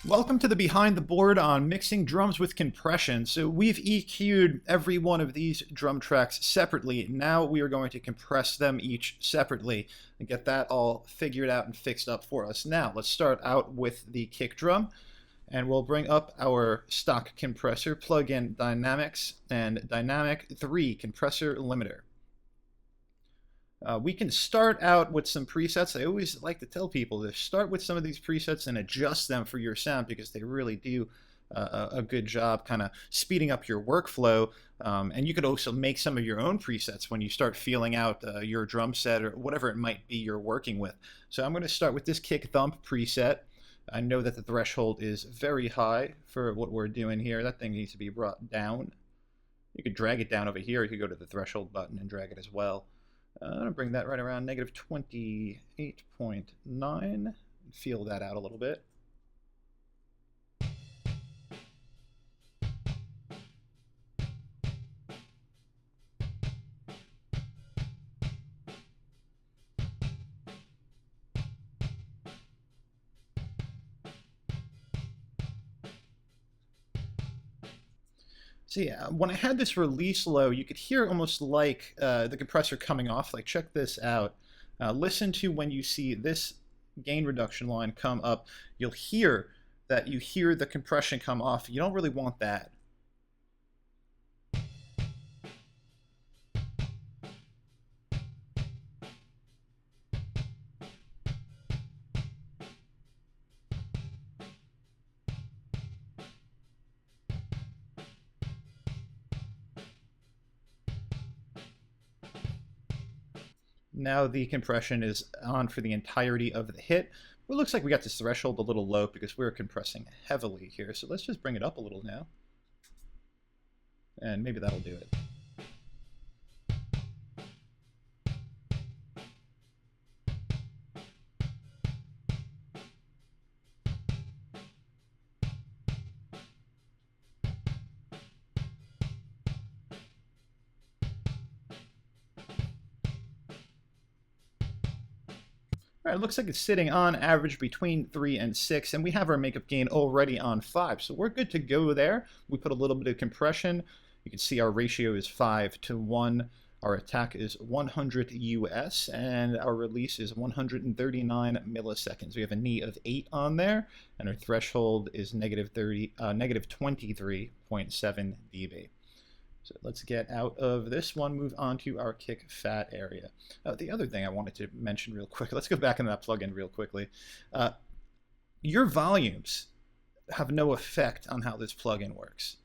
Welcome to the Behind the Board on mixing drums with compression. So we've EQ'd every one of these drum tracks separately. Now we are going to compress them each separately and get that all figured out and fixed up for us. Now let's start out with the kick drum, and we'll bring up our stock compressor, plug in Dynamics and Dynamic 3 compressor limiter. We can start out with some presets. I always like to tell people to start with some of these presets and adjust them for your sound because they really do a good job kind of speeding up your workflow. And you could also make some of your own presets when you start feeling out your drum set or whatever it might be you're working with. So I'm going to start with this kick thump preset. I know that the threshold is very high for what we're doing here. That thing needs to be brought down. You could drag it down over here. You could go to the threshold button and drag it as well. I'm going to bring that right around negative 28.9. Feel that out a little bit. So yeah, when I had this release low, you could hear almost like the compressor coming off. Like, check this out. Listen to when you see this gain reduction line come up. You'll hear that you hear the compression come off. You don't really want that. Now the compression is on for the entirety of the hit. It looks like we got this threshold a little low because we're compressing heavily here. So let's just bring it up a little now. And maybe that'll do it. All right, it looks like it's sitting on average between 3 and 6, and we have our makeup gain already on 5, so we're good to go there. We put a little bit of compression. You can see our ratio is 5:1. Our attack is 100 US, and our release is 139 milliseconds. We have a knee of 8 on there, and our threshold is negative 23.7 dB. So let's get out of this one, move on to our kick fat area. The other thing I wanted to mention real quick, let's go back into that plugin real quickly. Your volumes have no effect on how this plugin works.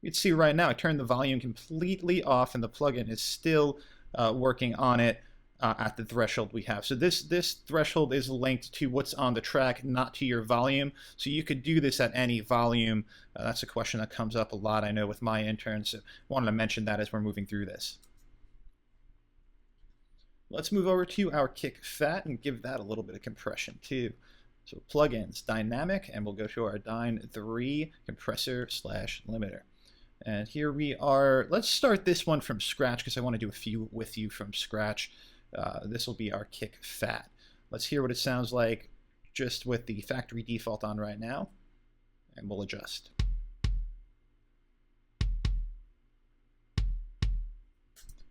You can see right now I turned the volume completely off and the plugin is still working on it. At the threshold we have. So this threshold is linked to what's on the track, not to your volume. So you could do this at any volume. That's a question that comes up a lot, I know, with my interns. So I wanted to mention that as we're moving through this. Let's move over to our kick fat and give that a little bit of compression too. So plugins, dynamic, and we'll go to our Dyne 3 compressor / limiter. And here we are. Let's start this one from scratch because I want to do a few with you from scratch. This will be our kick fat. Let's hear what it sounds like just with the factory default on right now, and we'll adjust.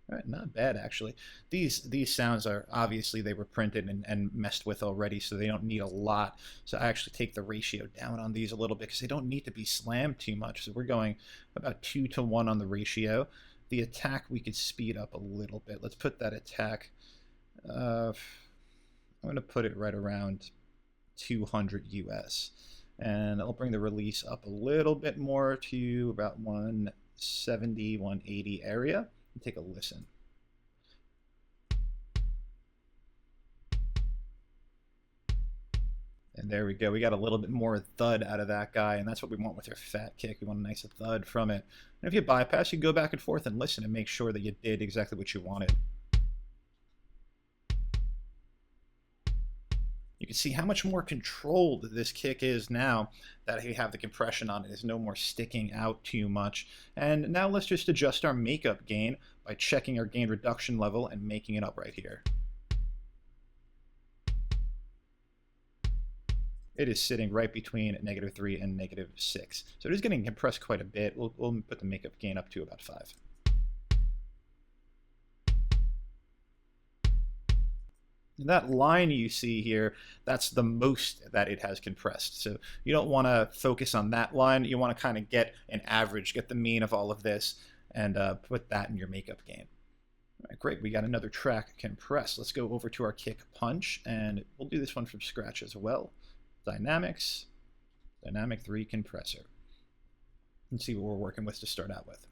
All right, not bad actually. These sounds are obviously they were printed and messed with already, so they don't need a lot. So I actually take the ratio down on these a little bit because they don't need to be slammed too much. So we're going about 2:1 on the ratio. The attack we could speed up a little bit. Let's put that attack. I'm going to put it right around 200 US. And I'll bring the release up a little bit more to about 170, 180 area. And take a listen. And there we go. We got a little bit more thud out of that guy, and that's what we want with our fat kick. We want a nice thud from it. And if you bypass, you go back and forth and listen and make sure that you did exactly what you wanted. You can see how much more controlled this kick is now that we have the compression on it. There's no more sticking out too much. And now let's just adjust our makeup gain by checking our gain reduction level and making it up right here. it is sitting right between -3 and -6. So it is getting compressed quite a bit. We'll put the makeup gain up to about 5. That line you see here, that's the most that it has compressed. So you don't want to focus on that line. You want to kind of get an average, get the mean of all of this, and put that in your makeup gain. All right, great. We got another track compressed. Let's go over to our kick punch, and we'll do this one from scratch as well. Dynamics, Dynamic 3 compressor. Let's see what we're working with to start out with.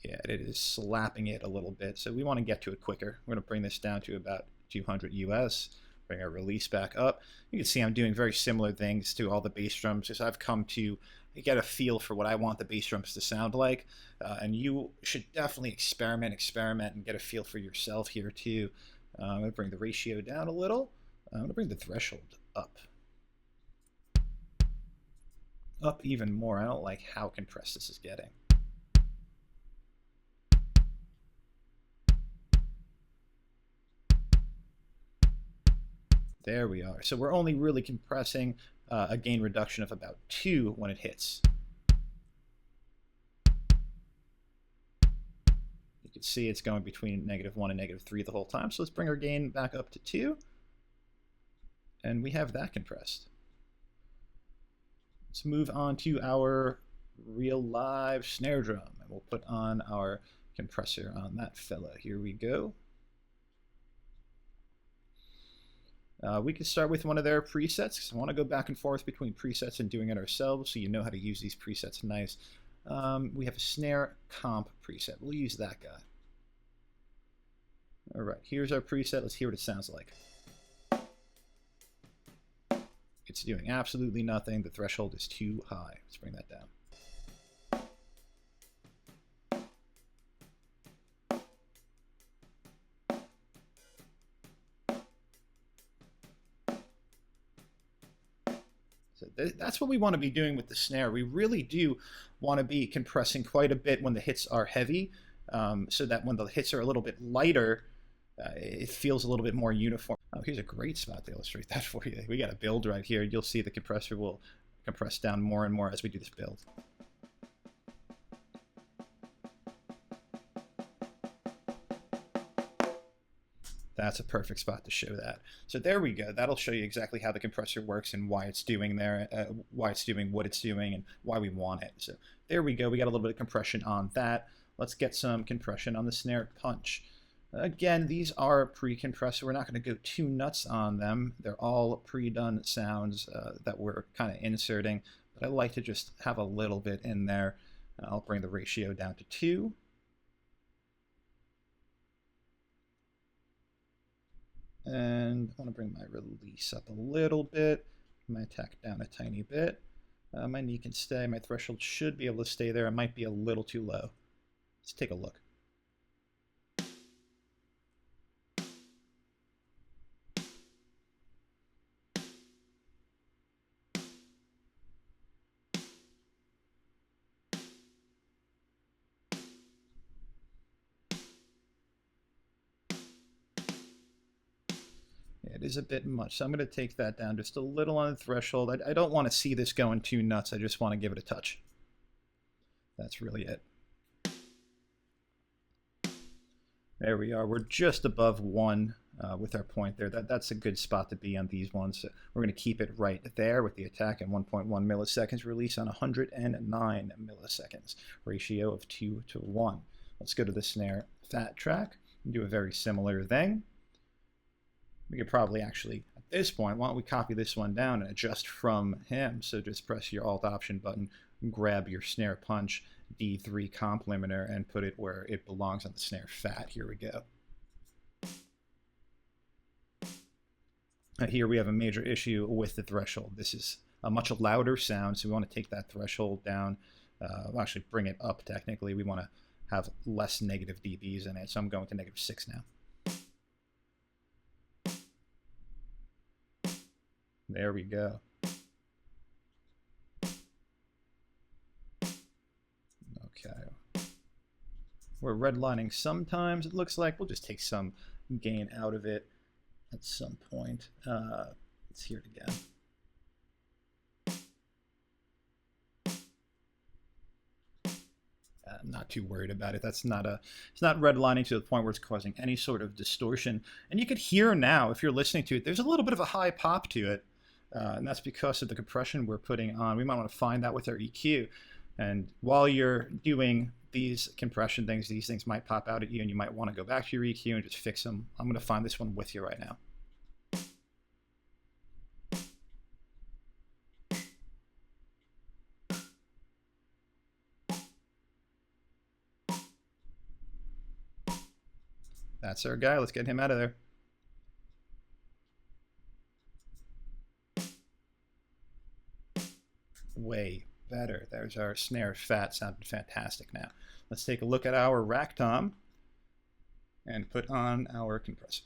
Yeah, it is slapping it a little bit, so we want to get to it quicker. We're going to bring this down to about 200 US, bring our release back up. You can see I'm doing very similar things to all the bass drums, as I've come to get a feel for what I want the bass drums to sound like, and you should definitely experiment, and get a feel for yourself here too. I'm going to bring the ratio down a little. I'm going to bring the threshold up. Up even more. I don't like how compressed this is getting. There we are. So we're only really compressing a gain reduction of about 2 when it hits. You can see it's going between -1 and -3 the whole time. So let's bring our gain back up to 2. And we have that compressed. Let's move on to our real live snare drum. And we'll put on our compressor on that fella. Here we go. We can start with one of their presets, because I want to go back and forth between presets and doing it ourselves, so you know how to use these presets nice. We have a snare comp preset. We'll use that guy. All right, here's our preset. Let's hear what it sounds like. It's doing absolutely nothing. The threshold is too high. Let's bring that down. So that's what we want to be doing with the snare. We really do want to be compressing quite a bit when the hits are heavy, so that when the hits are a little bit lighter, it feels a little bit more uniform. Oh, here's a great spot to illustrate that for you. We got a build right here. You'll see the compressor will compress down more and more as we do this build. That's a perfect spot to show that. So there we go. That'll show you exactly how the compressor works and why it's doing why it's doing what it's doing, and why we want it. So there we go. We got a little bit of compression on that. Let's get some compression on the snare punch. Again, these are pre-compressed, so we're not going to go too nuts on them. They're all pre-done sounds that we're kind of inserting, but I like to just have a little bit in there. I'll bring the ratio down to 2. And I want to bring my release up a little bit, my attack down a tiny bit. My knee can stay, my threshold should be able to stay there. It might be a little too low. Let's take a look. It is a bit much, so I'm going to take that down just a little on the threshold. I don't want to see this going too nuts. I just want to give it a touch. That's really it. There we are. We're just above 1 with our point there. That's a good spot to be on these ones. So we're going to keep it right there with the attack at 1.1 milliseconds, release on 109 milliseconds, ratio of 2 to 1. Let's go to the snare fat track and do a very similar thing. We could probably actually, at this point, why don't we copy this one down and adjust from him. So just press your Alt Option button, grab your snare punch D3 comp limiter, and put it where it belongs on the snare fat. Here we go. Here we have a major issue with the threshold. This is a much louder sound, so we want to take that threshold down. We'll actually bring it up technically. We want to have less negative dBs in it, so I'm going to -6 now. There we go. Okay. We're redlining sometimes, it looks like. We'll just take some gain out of it at some point. Let's hear it again. I'm not too worried about it. It's not redlining to the point where it's causing any sort of distortion. And you could hear now, if you're listening to it, there's a little bit of a high pop to it. And that's because of the compression we're putting on. We might want to find that with our EQ. And while you're doing these compression things, these things might pop out at you and you might want to go back to your EQ and just fix them. I'm going to find this one with you right now. That's our guy. Let's get him out of there. Way better. There's our snare fat. Sounded fantastic now. Let's take a look at our rack tom and put on our compressor.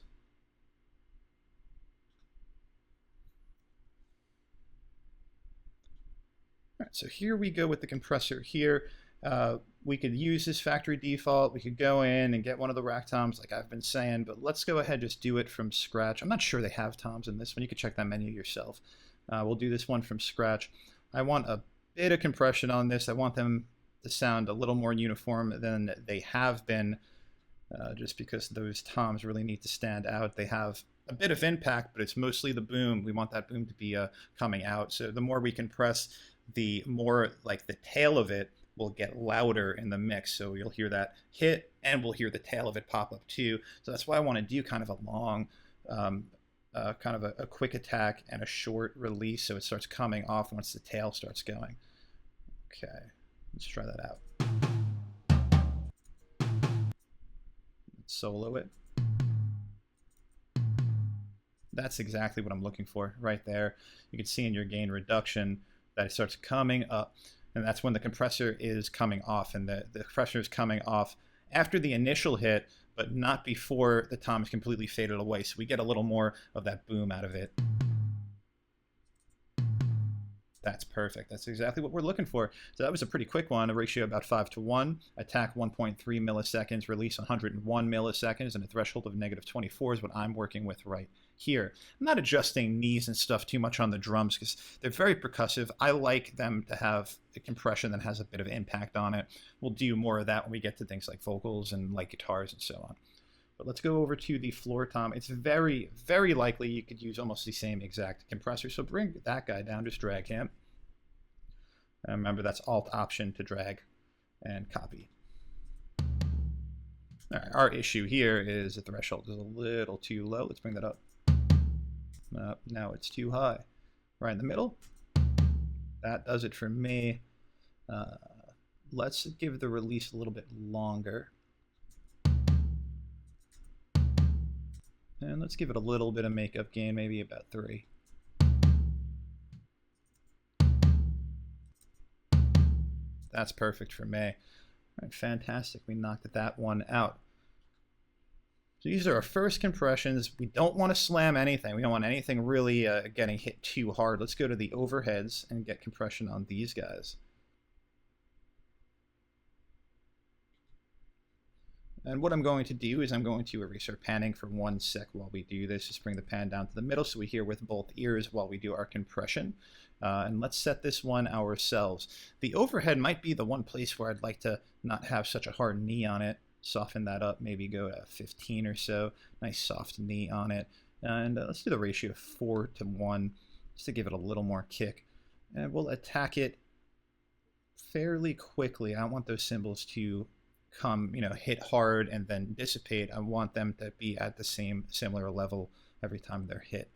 All right, so here we go with the compressor here. We could use this factory default. We could go in and get one of the rack toms like I've been saying, but let's go ahead and just do it from scratch. I'm not sure they have toms in this one. You can check that menu yourself. We'll do this one from scratch. I want a bit of compression on this. I want them to sound a little more uniform than they have been, just because those toms really need to stand out. They have a bit of impact, but it's mostly the boom. We want that boom to be coming out. So the more we compress, the more like the tail of it will get louder in the mix. So you'll hear that hit and we'll hear the tail of it pop up too. So that's why I want to do kind of a long, kind of a quick attack and a short release so it starts coming off once the tail starts going. Okay, let's try that out. Let's solo it. That's exactly what I'm looking for right there. You can see in your gain reduction that it starts coming up. And that's when the compressor is coming off, and the compressor is coming off after the initial hit, but not before the tom is completely faded away. So we get a little more of that boom out of it. That's perfect. That's exactly what we're looking for. So that was a pretty quick one, a ratio about 5:1, attack 1.3 milliseconds, release 101 milliseconds, and a threshold of -24 is what I'm working with right here. I'm not adjusting knees and stuff too much on the drums because they're very percussive. I like them to have a compression that has a bit of impact on it. We'll do more of that when we get to things like vocals and like guitars and so on. But let's go over to the floor tom. It's very, very likely you could use almost the same exact compressor. So bring that guy down, just drag him. And remember, that's Alt-Option to drag and copy. All right, our issue here is the threshold is a little too low. Let's bring that up. Now it's too high. Right in the middle. That does it for me. Let's give the release a little bit longer. And let's give it a little bit of makeup gain, maybe about 3. That's perfect for me. All right, fantastic. We knocked that one out. So these are our first compressions. We don't want to slam anything. We don't want anything really getting hit too hard. Let's go to the overheads and get compression on these guys. And what I'm going to do is I'm going to erase our panning for 1 sec while we do this. Just bring the pan down to the middle so we hear with both ears while we do our compression. And let's set this one ourselves. The overhead might be the one place where I'd like to not have such a hard knee on it. Soften that up, maybe go to 15 or so. Nice soft knee on it. And let's do the ratio of 4:1 just to give it a little more kick. And we'll attack it fairly quickly. I don't want those cymbals to come, hit hard and then dissipate. I want them to be at the similar level every time they're hit.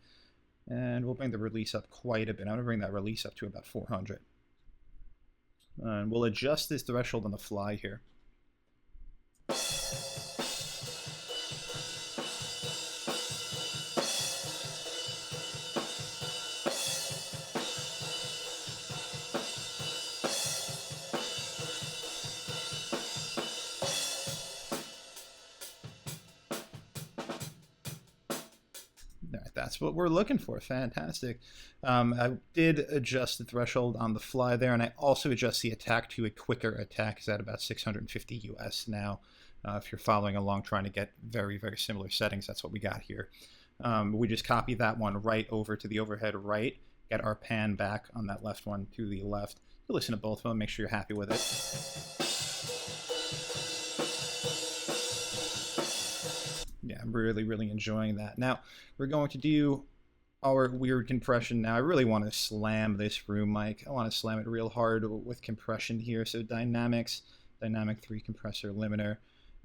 And we'll bring the release up quite a bit. I'm going to bring that release up to about 400. And we'll adjust this threshold on the fly here. That's what we're looking for. Fantastic. I did adjust the threshold on the fly there, and I also adjust the attack to a quicker attack. Is at about 650 US now. If you're following along trying to get very, very similar settings, that's what we got here. We just copy that one right over to the overhead right, get our pan back on that left one to the left. You listen to both of them, make sure you're happy with it. Yeah, I'm really, really enjoying that. Now, we're going to do our weird compression now. I really want to slam this room mic. I want to slam it real hard with compression here. So dynamics, dynamic 3 compressor limiter,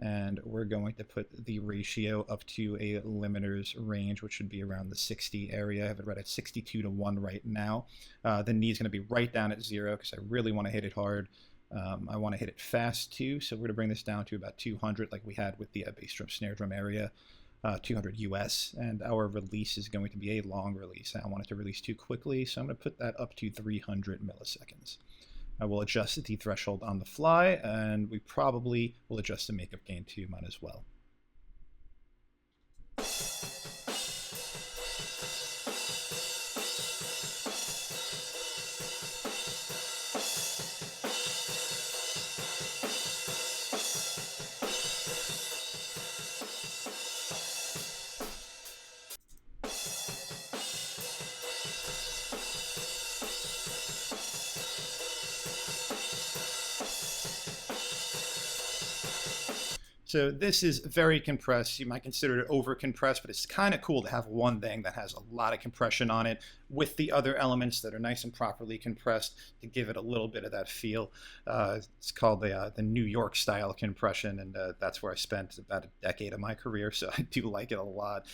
and we're going to put the ratio up to a limiter's range, which should be around the 60 area. I have it right at 62 to 1 right now. The knee is going to be right down at 0 because I really want to hit it hard. I want to hit it fast too, so we're going to bring this down to about 200 like we had with the bass drum, snare drum area, 200 US, and our release is going to be a long release. I don't want it to release too quickly, so I'm going to put that up to 300 milliseconds. I will adjust the threshold on the fly, and we probably will adjust the makeup gain too, might as well. So this is very compressed. You might consider it over compressed, but it's kind of cool to have one thing that has a lot of compression on it with the other elements that are nice and properly compressed to give it a little bit of that feel. It's called the New York style compression, and that's where I spent about a decade of my career, so I do like it a lot.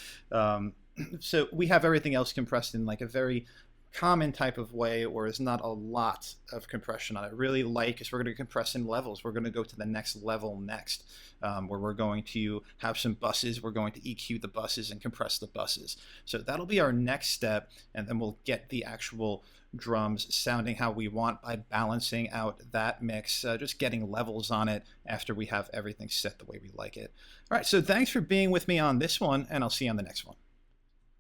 So we have everything else compressed in like a very common type of way, or is not a lot of compression on it. Really like is we're going to compress in levels. We're going to go to the next level next, where we're going to have some buses. We're going to EQ the buses and compress the buses. So that'll be our next step, and then we'll get the actual drums sounding how we want by balancing out that mix, just getting levels on it after we have everything set the way we like it. All right, so thanks for being with me on this one, and I'll see you on the next one.